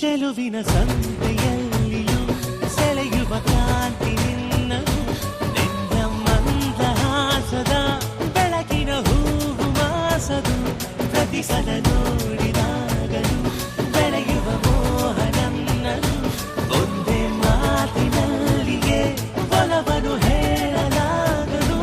ಚೆಲುವಿನ ಸಂತೆಯಲ್ಲಿಯೂ ಸೆಳೆಯುವ ಕಾಂತಿ ನಿನ್ನದು ನಿನ್ನ ಮಂದಹಾಸದ ಬೆಳಕಿನ ಹೂವು ಮಾಸದು ಪ್ರತಿ ಸಲ ನೋಡಿದಾಗಲೂ ಬೆಳೆಯುವ ಮೋಹ ನನ್ನದು ಒಂದೇ ಮಾತಿನಲ್ಲಿಯೇ ಒಲವನ್ನು ಹೇಳಲಾಗದು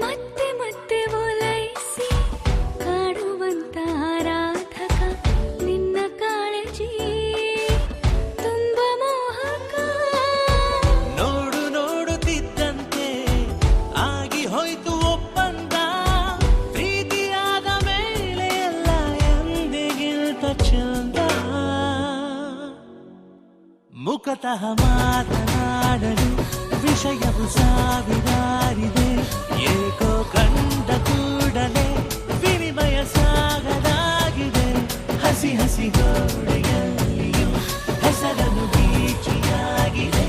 ಮತ್ತೆ ಮತ್ತೆ ಓಲೈಸಿ ಕಾಡುವಂತ ಆರಾಧಕ ನಿನ್ನ ಕಾಳಜಿ ತುಂಬ ಮೋಹಕ ನೋಡು ನೋಡುತ್ತಿದ್ದಂತೆ ಆಗಿ ಹೋಯ್ತು ಒಪ್ಪಂದ ಪ್ರೀತಿಯಾದ ಮೇಲೆ ಎಲ್ಲ ಎಂದಿಗಿಂತ ಚಂದ ಮುಖತಃ ಮಾತನಾಡಲು ವಿಷಯವು ಸಾವಿರಾರಿದೆ ಏಕೋ ಕಂಡ ಕೂಡಲೇ ವಿನಿಮಯ ಸಾಗದಾಗಿದೆ ಹಸಿ ಹಸಿ ಗೋಡೆಯಲ್ಲಿಯೂ ಹೆಸರನ್ನು ಬೀಚಿಯಾಗಿದೆ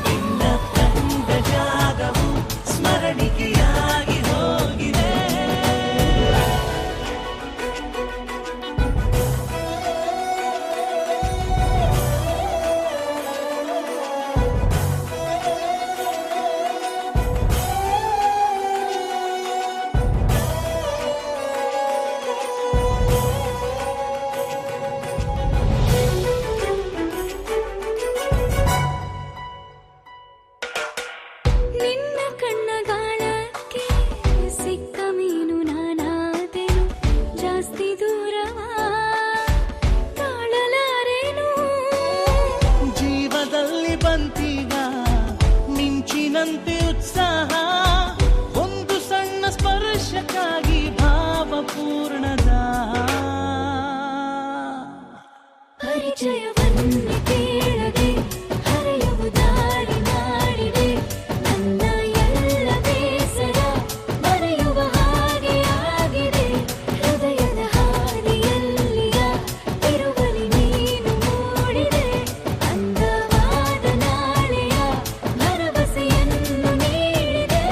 ನಿನ್ನ ಕಂಡ ಜಾಗವು ಸ್ಮರಣಿಕೆಯಾಗಿ ಹೋಗಿದೆ ನಿನ್ನ ಕಣ್ಣಗಾಳಕ್ಕೆ ಸಿಕ್ಕ ಮೀನು ನಾನಾದೆನು ಜಾಸ್ತಿ ದೂರವ ತಾಳಲಾರೆನು ಜೀವದಲ್ಲಿ ಬಂತೀಗ ಮಿಂಚಿನಂತೆ ಉತ್ಸಾಹ ಒಂದು ಸಣ್ಣ ಸ್ಪರ್ಶಕ್ಕಾಗಿ ಭಾವಪೂರ್ಣದ ಪರಿಚಯವನ್ನೇ ಕೇಳದೆ ಹರೆಯವು ದಾರಿ ಮಾಡಿದೆ ನನ್ನ ಎಲ್ಲ ಬೇಸರ ಮರೆಯುವ ಹಾಗೆ ಆಗಿದೆ ಹೃದಯದ ಹಾದಿಯಲ್ಲಿಯ ತಿರುವಲಿ ನೀನು ಮೂಡಿದೆ ಅಂದವಾದ ನಾಳೆಯ ಭರವಸೆಯನ್ನು ನೀಡಿದೆ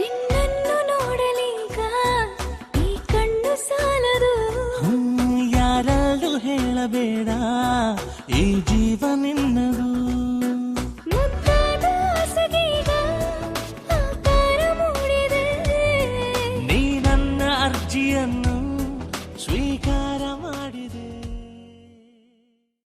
ನಿನ್ನನ್ನು ನೋಡಲೀಗ ಈ ಕಣ್ಣು ಸಾಲದು ಯಾರಲ್ಲೂ ಹೇಳಬೇಡ ಈ ಜೀವ ನಿನ್ನದು